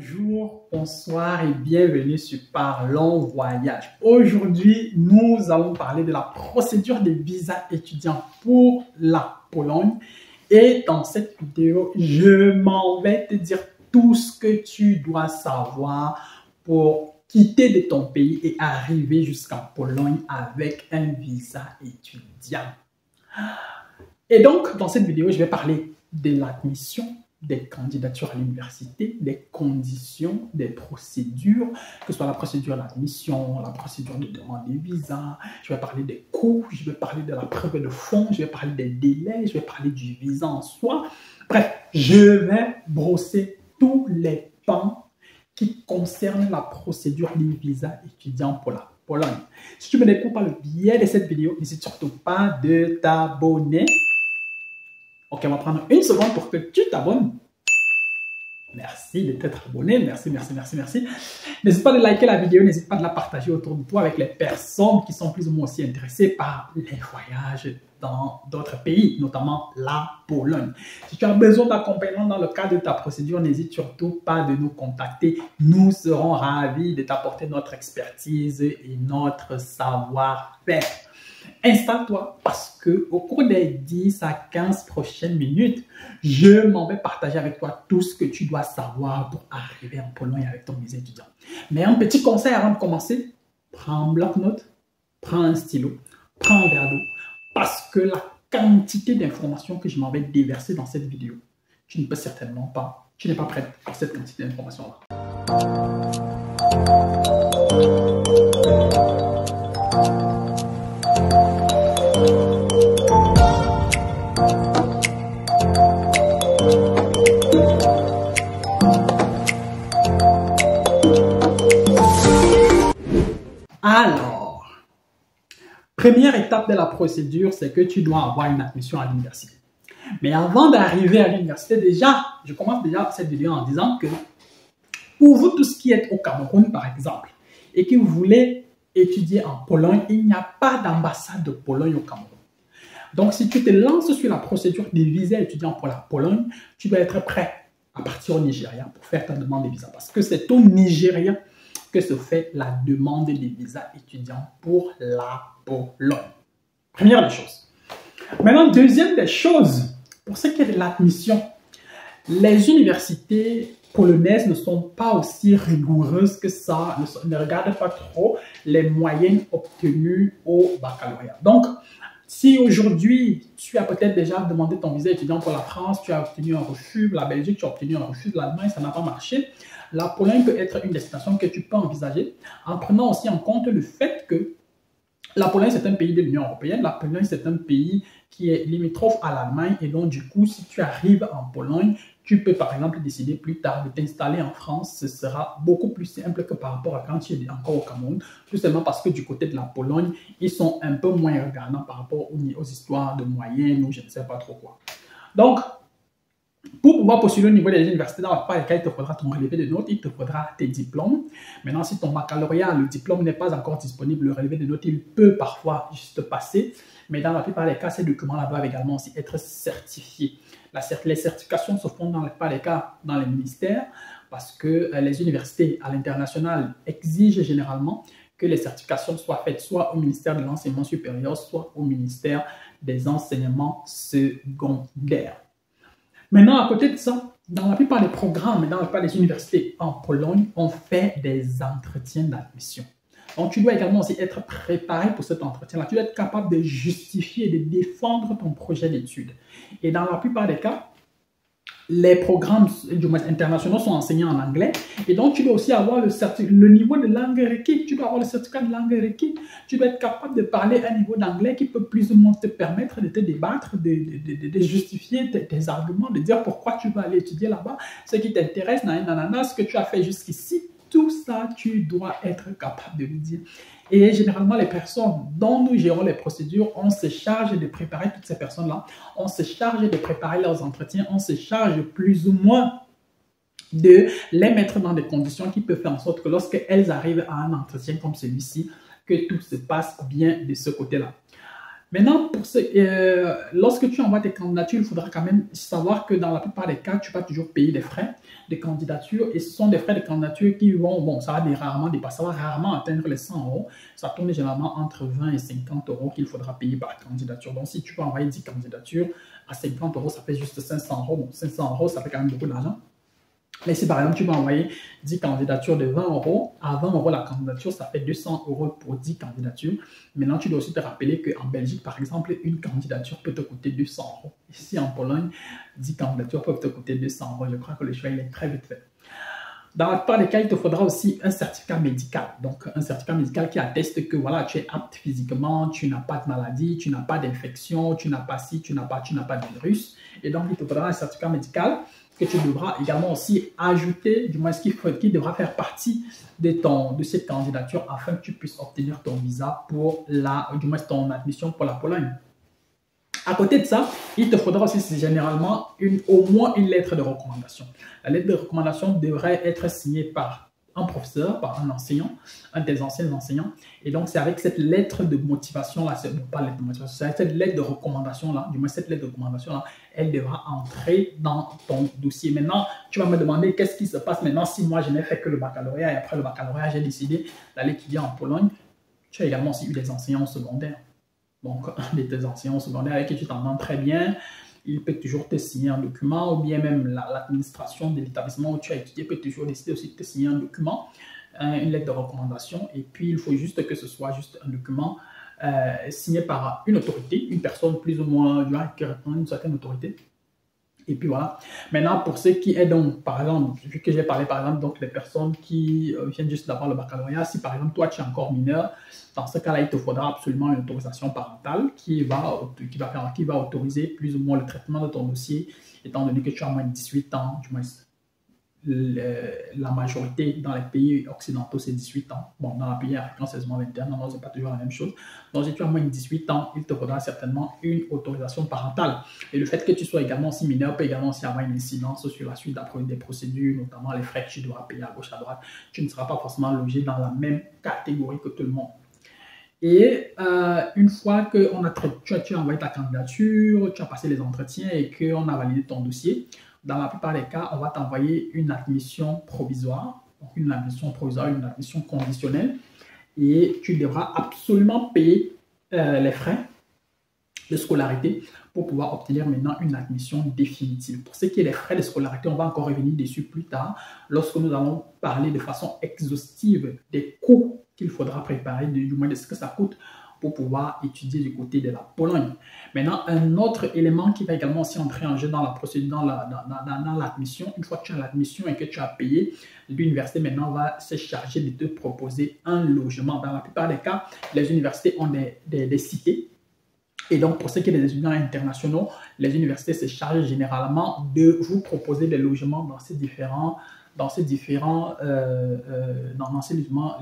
Bonjour, bonsoir et bienvenue sur Parlons Voyage. Aujourd'hui, nous allons parler de la procédure des visas étudiants pour la Pologne. Et dans cette vidéo, je m'en vais te dire tout ce que tu dois savoir pour quitter de ton pays et arriver jusqu'en Pologne avec un visa étudiant. Et donc, dans cette vidéo, je vais parler de l'admission, des candidatures à l'université, des conditions, des procédures, que ce soit la procédure d'admission, la procédure de demande de visa. Je vais parler des coûts, je vais parler de la preuve de fonds, je vais parler des délais, je vais parler du visa en soi. Bref, je vais brosser tous les pans qui concernent la procédure des visas étudiants pour la Pologne. Si tu me découvres par le biais de cette vidéo, n'hésite surtout pas de t'abonner. Ok, on va prendre une seconde pour que tu t'abonnes. Merci de t'être abonné. Merci. N'hésite pas de liker la vidéo, n'hésite pas de la partager autour de toi avec les personnes qui sont plus ou moins aussi intéressées par les voyages dans d'autres pays, notamment la Pologne. Si tu as besoin d'accompagnement dans le cadre de ta procédure, n'hésite surtout pas de nous contacter. Nous serons ravis de t'apporter notre expertise et notre savoir-faire. Installe-toi parce que au cours des 10 à 15 prochaines minutes, je m'en vais partager avec toi tout ce que tu dois savoir pour arriver en Pologne avec ton visa étudiant. Mais un petit conseil avant de commencer, prends un bloc-notes, prends un stylo, prends un verre d'eau parce que la quantité d'informations que je m'en vais déverser dans cette vidéo, tu ne peux certainement pas, tu n'es pas prête pour cette quantité d'informations-là. Alors, première étape de la procédure, c'est que tu dois avoir une admission à l'université. Mais avant d'arriver à l'université, je commence déjà cette vidéo en disant que pour vous tous qui êtes au Cameroun, par exemple, et que vous voulez étudier en Pologne, il n'y a pas d'ambassade de Pologne au Cameroun. Donc, si tu te lances sur la procédure des visas étudiants pour la Pologne, tu dois être prêt à partir au Nigeria pour faire ta demande de visa. Parce que c'est au Nigeria que se fait la demande des visas étudiants pour la Pologne. Première des choses. Maintenant, deuxième des choses, pour ce qui est de l'admission, les universités polonaises ne sont pas aussi rigoureuses que ça, ne regardent pas trop les moyennes obtenues au baccalauréat. Donc, si aujourd'hui, tu as peut-être déjà demandé ton visa étudiant pour la France, tu as obtenu un refus, la Belgique, tu as obtenu un refus, l'Allemagne, ça n'a pas marché, la Pologne peut être une destination que tu peux envisager en prenant aussi en compte le fait que la Pologne, c'est un pays de l'Union européenne. La Pologne, c'est un pays qui est limitrophe à l'Allemagne. Et donc, du coup, si tu arrives en Pologne, tu peux, par exemple, décider plus tard de t'installer en France. Ce sera beaucoup plus simple que par rapport à quand tu es encore au Cameroun. Tout simplement parce que du côté de la Pologne, ils sont un peu moins regardants par rapport aux histoires de moyenne ou je ne sais pas trop quoi. Donc, pour pouvoir postuler au niveau des universités, dans la plupart des cas, il te faudra ton relevé de notes, il te faudra tes diplômes. Maintenant, si ton baccalauréat, le diplôme n'est pas encore disponible, le relevé de notes, il peut parfois juste passer. Mais dans la plupart des cas, ces documents-là doivent également aussi être certifiés. Les certifications se font dans la plupart des cas dans les ministères parce que les universités à l'international exigent généralement que les certifications soient faites soit au ministère de l'enseignement supérieur, soit au ministère des enseignements secondaires. Maintenant, à côté de ça, dans la plupart des programmes et dans la plupart des universités en Pologne, on fait des entretiens d'admission. Donc, tu dois également aussi être préparé pour cet entretien-là. Tu dois être capable de justifier et de défendre ton projet d'études. Et dans la plupart des cas, les programmes internationaux sont enseignés en anglais. Et donc, tu dois aussi avoir le niveau de langue requis. Tu dois avoir le certificat de langue requis. Tu dois être capable de parler un niveau d'anglais qui peut plus ou moins te permettre de te débattre, de justifier tes arguments, de dire pourquoi tu vas aller étudier là-bas, ce qui t'intéresse, nanana, ce que tu as fait jusqu'ici. Tout ça, tu dois être capable de le dire. Et généralement, les personnes dont nous gérons les procédures, on se charge de préparer toutes ces personnes-là. On se charge de préparer leurs entretiens. On se charge plus ou moins de les mettre dans des conditions qui peuvent faire en sorte que lorsqu'elles arrivent à un entretien comme celui-ci, que tout se passe bien de ce côté-là. Maintenant, lorsque tu envoies tes candidatures, il faudra quand même savoir que dans la plupart des cas, tu vas toujours payer des frais de candidature et ce sont des frais de candidature qui vont, bon, ça va rarement dépasser, ça va rarement atteindre les 100 euros. Ça tourne généralement entre 20 et 50 euros qu'il faudra payer par candidature. Donc, si tu peux envoyer 10 candidatures à 50 euros, ça fait juste 500 euros. Bon, 500 euros, ça fait quand même beaucoup d'argent. Mais si par exemple tu vas envoyer 10 candidatures de 20 euros, à 20 euros la candidature, ça fait 200 euros pour 10 candidatures. Maintenant, tu dois aussi te rappeler qu'en Belgique, par exemple, une candidature peut te coûter 200 euros. Ici en Pologne, 10 candidatures peuvent te coûter 200 euros. Je crois que le choix il est très vite fait. Dans la plupart des cas, il te faudra aussi un certificat médical. Donc, un certificat médical qui atteste que voilà, tu es apte physiquement, tu n'as pas de maladie, tu n'as pas d'infection, tu n'as pas ci, tu n'as pas de virus. Et donc, il te faudra un certificat médical que tu devras également aussi ajouter, du moins qui devra faire partie de cette candidature afin que tu puisses obtenir ton visa pour du moins ton admission pour la Pologne. À côté de ça, il te faudra aussi généralement au moins une lettre de recommandation. La lettre de recommandation devrait être signée par un professeur, par un enseignant, un des anciens enseignants. Et donc, c'est avec cette lettre de motivation-là, pas lettre de motivation, c'est avec cette lettre de recommandation-là, du moins cette lettre de recommandation-là, elle devra entrer dans ton dossier. Maintenant, tu vas me demander qu'est-ce qui se passe maintenant si moi, je n'ai fait que le baccalauréat et après le baccalauréat, j'ai décidé d'aller étudier en Pologne. Tu as également aussi eu des enseignants secondaires. Donc, un de tes enseignants secondaires avec qui tu t'entends très bien, il peut toujours te signer un document, ou bien même l'administration de l'établissement où tu as étudié peut toujours décider aussi de te signer un document, une lettre de recommandation, et puis il faut juste que ce soit juste un document signé par une autorité, une personne plus ou moins qui représente une certaine autorité. Et puis voilà. Maintenant, pour ceux qui est donc, par exemple, vu que j'ai parlé par exemple donc des personnes qui viennent juste d'avoir le baccalauréat, si par exemple toi tu es encore mineur, dans ce cas-là, il te faudra absolument une autorisation parentale qui va autoriser plus ou moins le traitement de ton dossier, étant donné que tu as moins de 18 ans, du moins la majorité dans les pays occidentaux, c'est 18 ans. Bon, dans les pays africains, c'est seulement 21 ans, c'est pas toujours la même chose. Donc, si tu as moins de 18 ans, il te faudra certainement une autorisation parentale. Et le fait que tu sois également aussi mineur peut également aussi avoir une incidence sur la suite d'après des procédures, notamment les frais que tu dois payer à gauche, à droite. Tu ne seras pas forcément logé dans la même catégorie que tout le monde. Et une fois que tu as envoyé ta candidature, tu as passé les entretiens et qu'on a validé ton dossier, dans la plupart des cas, on va t'envoyer une admission provisoire, donc une admission conditionnelle, et tu devras absolument payer les frais de scolarité pour pouvoir obtenir maintenant une admission définitive. Pour ce qui est des frais de scolarité, on va encore revenir dessus plus tard, lorsque nous allons parler de façon exhaustive des coûts qu'il faudra préparer, du moins de ce que ça coûte pour pouvoir étudier du côté de la Pologne. Maintenant, un autre élément qui va également aussi entrer en jeu dans la procédure, dans l'admission, une fois que tu as l'admission et que tu as payé, l'université maintenant va se charger de te proposer un logement. Dans la plupart des cas, les universités ont des cités. Et donc, pour ce qui est des étudiants internationaux, les universités se chargent généralement de vous proposer des logements dans ces différents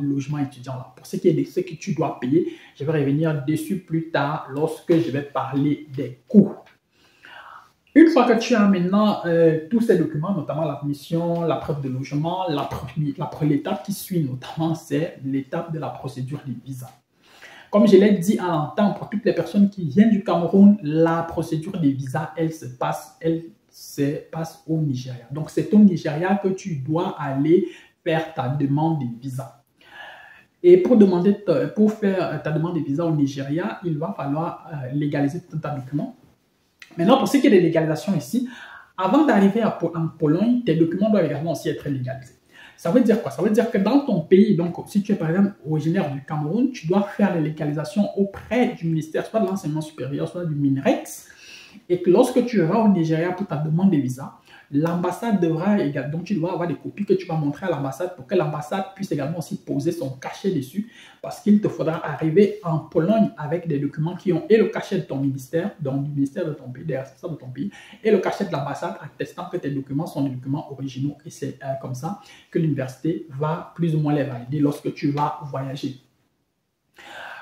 logements étudiants-là. Pour ce qui est de ce que tu dois payer, je vais revenir dessus plus tard lorsque je vais parler des coûts. Une fois que tu as maintenant tous ces documents, notamment l'admission, la preuve de logement, l'étape qui suit notamment, c'est l'étape de la procédure des visas. Comme je l'ai dit à l'entente, pour toutes les personnes qui viennent du Cameroun, la procédure des visas, elle se passe au Nigeria. Donc, c'est au Nigeria que tu dois aller faire ta demande de visa. Et pour faire ta demande de visa au Nigeria, il va falloir légaliser tout un tas de documents. Maintenant, pour ce qui est de légalisation ici, avant d'arriver en Pologne, tes documents doivent également aussi être légalisés. Ça veut dire quoi? Ça veut dire que dans ton pays, donc si tu es par exemple originaire du Cameroun, tu dois faire les légalisations auprès du ministère, soit de l'enseignement supérieur, soit du MINREX. Et que lorsque tu vas au Nigeria pour ta demande de visa, l'ambassade devra également, donc tu dois avoir des copies que tu vas montrer à l'ambassade pour que l'ambassade puisse également aussi poser son cachet dessus, parce qu'il te faudra arriver en Pologne avec des documents qui ont et le cachet de ton ministère, donc du ministère de ton pays, des responsables de ton pays, et le cachet de l'ambassade attestant que tes documents sont des documents originaux. Et c'est comme ça que l'université va plus ou moins les valider lorsque tu vas voyager.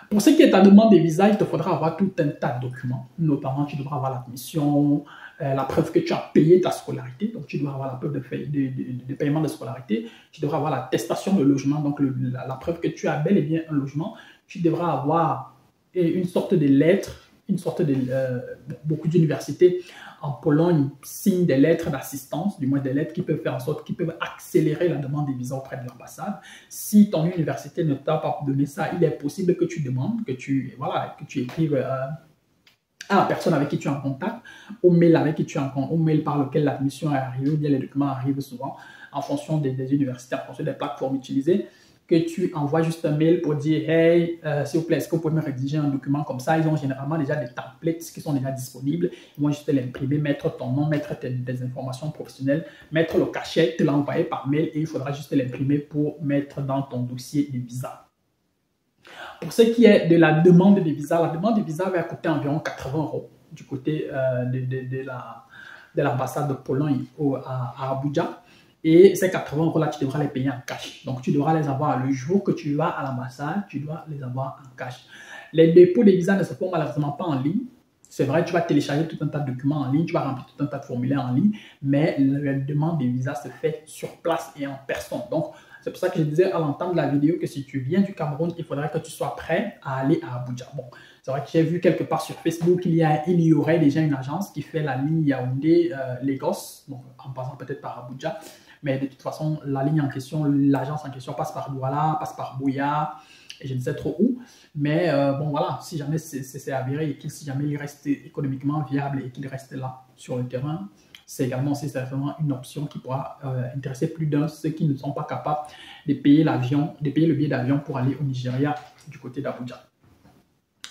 Pour ce qui est de ta demande de visa, il te faudra avoir tout un tas de documents. Notamment, tu devras avoir l'admission, la preuve que tu as payé ta scolarité. Donc, tu devras avoir la preuve de paiement de scolarité. Tu devras avoir l'attestation de logement, donc la preuve que tu as bel et bien un logement. Tu devras avoir une sorte de lettre une sorte de... beaucoup d'universités en Pologne signent des lettres d'assistance, du moins des lettres qui peuvent faire en sorte, qui peuvent accélérer la demande des visas auprès de l'ambassade. Si ton université ne t'a pas donné ça, il est possible que tu demandes, que tu écrives à la personne avec qui tu es en contact, au mail avec qui tu es en contact, au mail par lequel l'admission est arrivée, ou bien les documents arrivent souvent en fonction des universités, en fonction des plateformes utilisées, que tu envoies juste un mail pour dire « Hey, s'il vous plaît, est-ce que vous pouvez me rédiger un document comme ça ?» Ils ont généralement déjà des templates qui sont déjà disponibles. Ils vont juste l'imprimer, mettre ton nom, mettre des informations professionnelles, mettre le cachet, te l'envoyer par mail et il faudra juste l'imprimer pour mettre dans ton dossier de visa. Pour ce qui est de la demande de visa, la demande de visa va coûter environ 80 € du côté de l'ambassade de Pologne à Abuja. Et ces 80 € là, tu devras les payer en cash. Donc, tu devras les avoir le jour que tu vas à l'ambassade, tu dois les avoir en cash. Les dépôts de visa ne se font malheureusement pas en ligne. C'est vrai, tu vas télécharger tout un tas de documents en ligne, tu vas remplir tout un tas de formulaires en ligne, mais la demande de visa se fait sur place et en personne. Donc, c'est pour ça que je disais à l'entame de la vidéo que si tu viens du Cameroun, il faudrait que tu sois prêt à aller à Abuja. Bon, c'est vrai que j'ai vu quelque part sur Facebook qu'il y aurait déjà une agence qui fait la ligne Yaoundé-Lagos, donc en passant peut-être par Abuja. Mais de toute façon, la ligne en question, l'agence en question passe par Douala, passe par Bouya, et je ne sais trop où. Mais bon, voilà, si jamais c'est avéré et si jamais il reste économiquement viable et qu'il reste là sur le terrain, c'est également aussi certainement une option qui pourra intéresser plus d'un, ceux qui ne sont pas capables de payer le billet d'avion pour aller au Nigeria du côté d'Abuja.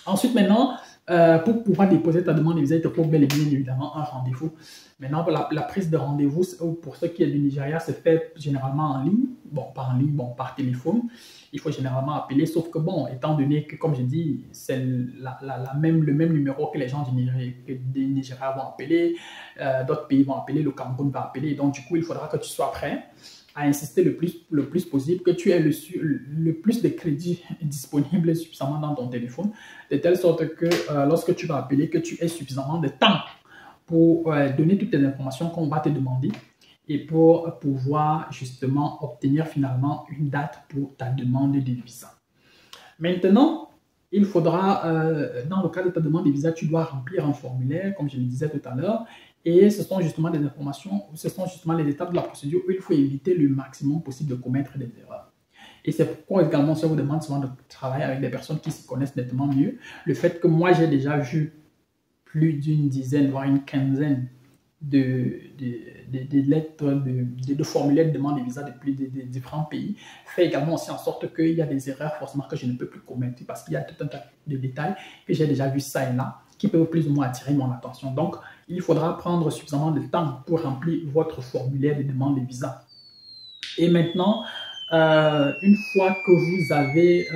Ensuite, maintenant, pour pouvoir déposer ta demande de visa, il te faut bel et bien évidemment un rendez-vous. Maintenant, la prise de rendez-vous, pour ceux qui est du Nigeria, se fait généralement en ligne. Bon, pas en ligne, bon, par téléphone. Il faut généralement appeler, sauf que bon, étant donné que, comme je dis, c'est le même numéro que les gens du Nigeria vont appeler, d'autres pays vont appeler, le Cameroun va appeler. Donc, du coup, il faudra que tu sois prêt à insister le plus possible, que tu aies le plus de crédits disponibles suffisamment dans ton téléphone, de telle sorte que lorsque tu vas appeler, que tu aies suffisamment de temps pour donner toutes les informations qu'on va te demander et pour pouvoir justement obtenir finalement une date pour ta demande de visa. Maintenant, il faudra, dans le cas de ta demande de visa, tu dois remplir un formulaire, comme je le disais tout à l'heure, et ce sont justement des informations, ce sont justement les étapes de la procédure où il faut éviter le maximum possible de commettre des erreurs. Et c'est pourquoi également, si on vous demande souvent de travailler avec des personnes qui se connaissent nettement mieux, le fait que moi j'ai déjà vu plus d'une dizaine, voire une quinzaine de lettres, de formulaires de demande de visa depuis des différents pays, fait également aussi en sorte qu'il y a des erreurs forcément que je ne peux plus commettre parce qu'il y a tout un tas de détails que j'ai déjà vu ça et là qui peuvent plus ou moins attirer mon attention. Donc, il faudra prendre suffisamment de temps pour remplir votre formulaire de demande de visa. Et maintenant, une fois que vous avez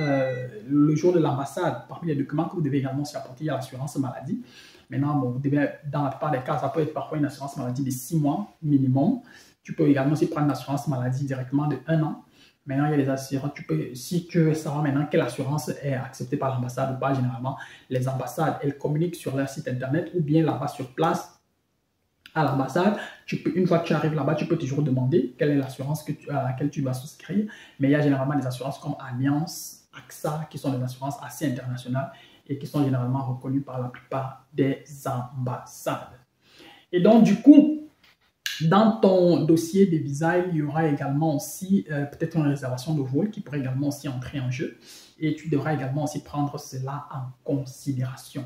le jour de l'ambassade, parmi les documents que vous devez également aussi apporter, il y a l'assurance maladie. Maintenant, bon, vous devez, dans la plupart des cas, ça peut être parfois une assurance maladie de 6 mois minimum. Tu peux également aussi prendre une assurance maladie directement de 1 an. Maintenant, il y a les assurances. Si tu veux savoir maintenant quelle assurance est acceptée par l'ambassade ou pas, généralement, les ambassades, elles communiquent sur leur site internet ou bien là-bas sur place à l'ambassade. Une fois que tu arrives là-bas, tu peux toujours demander quelle est l'assurance à laquelle tu vas souscrire. Mais il y a généralement des assurances comme Allianz, AXA, qui sont des assurances assez internationales et qui sont généralement reconnues par la plupart des ambassades. Et donc, du coup, dans ton dossier de visa, il y aura également aussi peut-être une réservation de vol qui pourrait également aussi entrer en jeu. Et tu devras également aussi prendre cela en considération.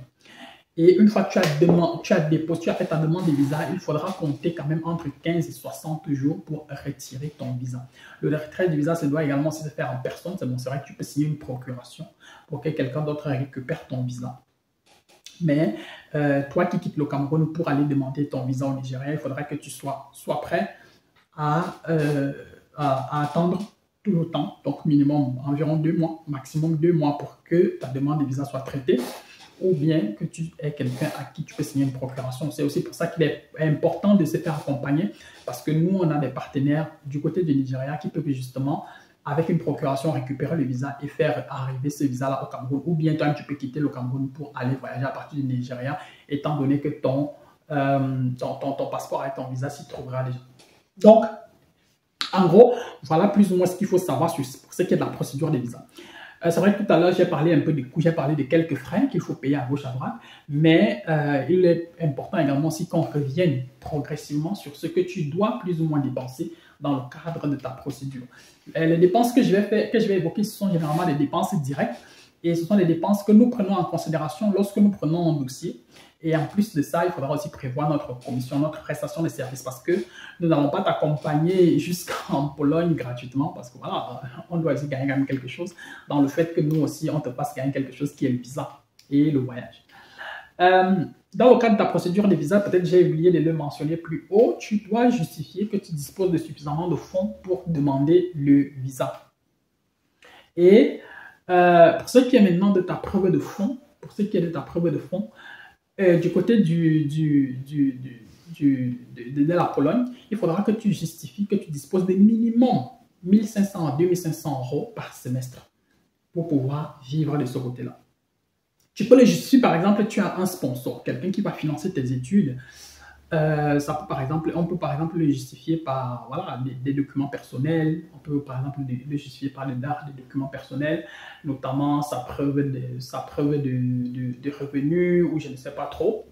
Et une fois que tu as fait ta demande de visa, il faudra compter quand même entre 15 et 60 jours pour retirer ton visa. Le retrait du visa, ça doit également aussi se faire en personne. C'est bon, c'est vrai que tu peux signer une procuration pour que quelqu'un d'autre récupère ton visa. Mais toi qui quittes le Cameroun pour aller demander ton visa au Nigeria, il faudra que tu sois prêt à attendre tout le temps, donc minimum environ 2 mois, maximum 2 mois pour que ta demande de visa soit traitée, ou bien que tu aies quelqu'un à qui tu peux signer une procuration. C'est aussi pour ça qu'il est important de se faire accompagner, parce que nous, on a des partenaires du côté du Nigeria qui peuvent justement, avec une procuration, récupérer le visa et faire arriver ce visa-là au Cameroun. Ou bien toi, tu peux quitter le Cameroun pour aller voyager à partir du Nigeria, étant donné que ton passeport et ton visa s'y trouvera déjà. Donc, en gros, voilà plus ou moins ce qu'il faut savoir pour ce qui est de la procédure des visas. C'est vrai que tout à l'heure, j'ai parlé un peu des coûts, j'ai parlé de quelques frais qu'il faut payer à gauche, à droite, mais il est important également aussi qu'on revienne progressivement sur ce que tu dois plus ou moins dépenser dans le cadre de ta procédure. Les dépenses que je vais évoquer, ce sont généralement des dépenses directes et ce sont des dépenses que nous prenons en considération lorsque nous prenons un dossier. Et en plus de ça, il faudra aussi prévoir notre commission, notre prestation de services parce que nous n'allons pas t'accompagner jusqu'en Pologne gratuitement parce que voilà, on doit aussi gagner quand même quelque chose dans le fait que nous aussi, on te fasse gagner quelque chose qui est le visa et le voyage. Dans le cadre de ta procédure de visa, peut-être j'ai oublié de le mentionner plus haut, tu dois justifier que tu disposes de suffisamment de fonds pour demander le visa. Et pour ce qui est maintenant de ta preuve de fonds, du côté de la Pologne, il faudra que tu justifies que tu disposes de minimum 1500 à 2500 € par semestre pour pouvoir vivre de ce côté-là. Tu peux le justifier, par exemple, tu as un sponsor, quelqu'un qui va financer tes études. On peut par exemple le justifier par voilà, des documents personnels. On peut par exemple le justifier par des documents personnels, notamment sa preuve de revenus ou je ne sais pas trop,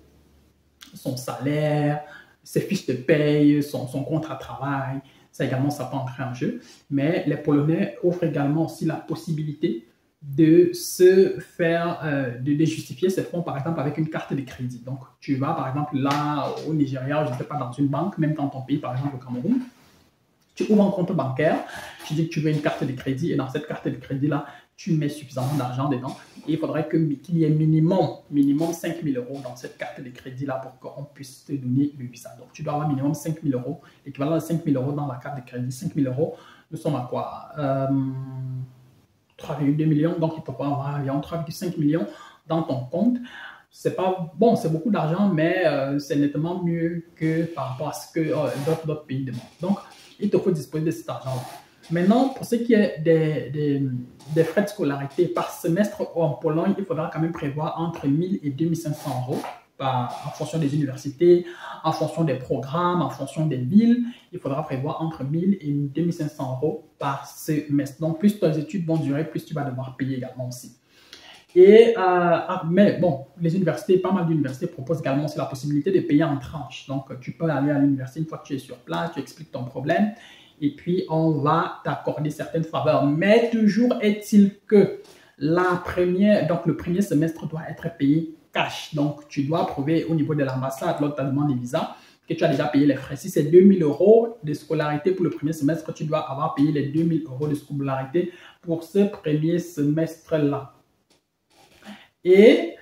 son salaire, ses fiches de paye, son contrat de travail. Ça également, ça peut entrer en jeu. Mais les Polonais offrent également aussi la possibilité de se faire, de justifier ces fonds, par exemple, avec une carte de crédit. Donc, tu vas, par exemple, là, au Nigeria, je ne sais pas, dans une banque, même dans ton pays, par exemple, au Cameroun, tu ouvres un compte bancaire, tu dis que tu veux une carte de crédit, et dans cette carte de crédit-là, tu mets suffisamment d'argent dedans, et il faudrait qu'il y ait minimum 5 000 € dans cette carte de crédit-là pour qu'on puisse te donner le visa. Donc, tu dois avoir minimum 5 000 €, l'équivalent de 5 000 € dans la carte de crédit. 5 000 €, nous sommes à quoi 3,2 millions, donc il faut pas avoir environ 3,5 millions dans ton compte. C'est pas bon, c'est beaucoup d'argent, mais c'est nettement mieux que par rapport à ce que d'autres pays demandent. Donc, il te faut disposer de cet argent-là. Maintenant, pour ce qui est des frais de scolarité par semestre en Pologne, il faudra quand même prévoir entre 1 000 et 2 500 € en fonction des universités, en fonction des programmes, en fonction des villes. Il faudra prévoir entre 1 000 et 2 500 € par semestre. Donc, plus tes études vont durer, plus tu vas devoir payer également aussi. Mais bon, pas mal d'universités proposent également aussi la possibilité de payer en tranches. Donc, tu peux aller à l'université une fois que tu es sur place, tu expliques ton problème et puis on va t'accorder certaines faveurs. Mais toujours est-il que le premier semestre doit être payé cash. Donc, tu dois prouver au niveau de l'ambassade, lors de ta demande de visa, que tu as déjà payé les frais. Si c'est 2 000 € de scolarité pour le premier semestre, tu dois avoir payé les 2 000 € de scolarité pour ce premier semestre-là. Et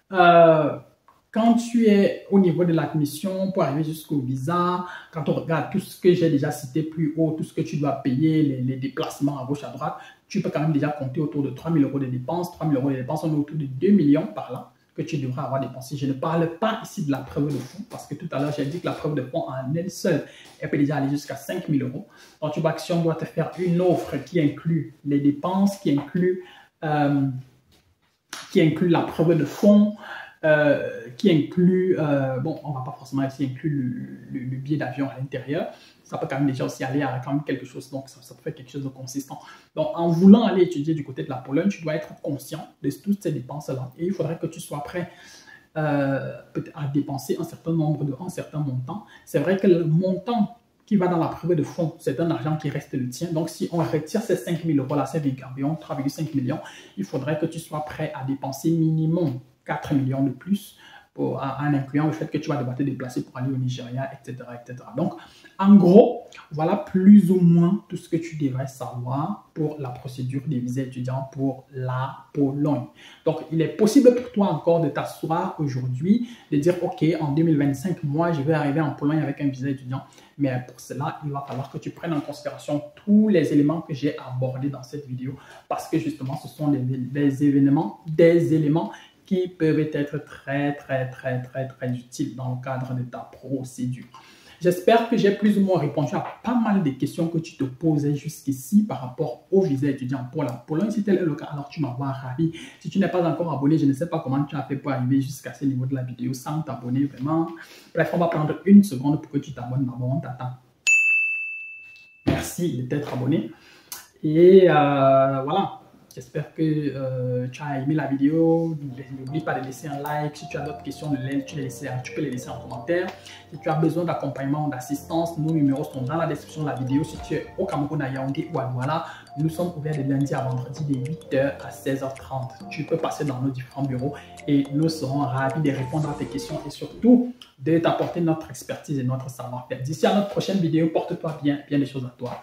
quand tu es au niveau de l'admission pour arriver jusqu'au visa, quand on regarde tout ce que j'ai déjà cité plus haut, tout ce que tu dois payer, les déplacements à gauche, à droite, tu peux quand même déjà compter autour de 3 000 € de dépenses. 3 000 € de dépenses, on est autour de 2 millions par là que tu devras avoir dépensé. Je ne parle pas ici de la preuve de fonds parce que tout à l'heure, j'ai dit que la preuve de fonds en elle seule, elle peut déjà aller jusqu'à 5 000 €. Donc, tu Action doit te faire une offre qui inclut les dépenses, qui inclut la preuve de fonds, qui inclut, bon, on ne va pas forcément ici inclure le billet d'avion à l'intérieur. Ça peut quand même déjà aussi aller à quand même quelque chose, donc ça peut faire quelque chose de consistant. Donc, en voulant aller étudier du côté de la Pologne, tu dois être conscient de toutes ces dépenses-là. Et il faudrait que tu sois prêt à dépenser un certain montant. C'est vrai que le montant qui va dans la preuve de fonds, c'est un argent qui reste le tien. Donc, si on retire ces 5 000 € là, c'est environ 3,5 millions, il faudrait que tu sois prêt à dépenser minimum 4 millions de plus en incluant le fait que tu vas devoir te déplacer pour aller au Nigeria, etc., etc. Donc, en gros, voilà plus ou moins tout ce que tu devrais savoir pour la procédure des visas étudiants pour la Pologne. Donc, il est possible pour toi encore de t'asseoir aujourd'hui, de dire, OK, en 2025, moi, je vais arriver en Pologne avec un visa étudiant. Mais pour cela, il va falloir que tu prennes en considération tous les éléments que j'ai abordés dans cette vidéo parce que justement, ce sont des éléments qui peuvent être très utiles dans le cadre de ta procédure. J'espère que j'ai plus ou moins répondu à pas mal des questions que tu te posais jusqu'ici par rapport au visa étudiant pour la Pologne. Si tel est le cas, alors tu m'envoies ravi. Si tu n'es pas encore abonné, je ne sais pas comment tu as fait pour arriver jusqu'à ce niveau de la vidéo sans t'abonner vraiment. Bref, on va prendre une seconde pour que tu t'abonnes d'abord. On t'attend. Merci de t'être abonné. Et voilà. J'espère que tu as aimé la vidéo. N'oublie pas de laisser un like. Si tu as d'autres questions, tu peux les laisser en commentaire. Si tu as besoin d'accompagnement ou d'assistance, nos numéros sont dans la description de la vidéo. Si tu es au Cameroun, à Yaoundé ou à Douala, nous sommes ouverts de lundi à vendredi de 8h à 16h30. Tu peux passer dans nos différents bureaux et nous serons ravis de répondre à tes questions et surtout de t'apporter notre expertise et notre savoir-faire. D'ici à notre prochaine vidéo, porte-toi bien, bien des choses à toi.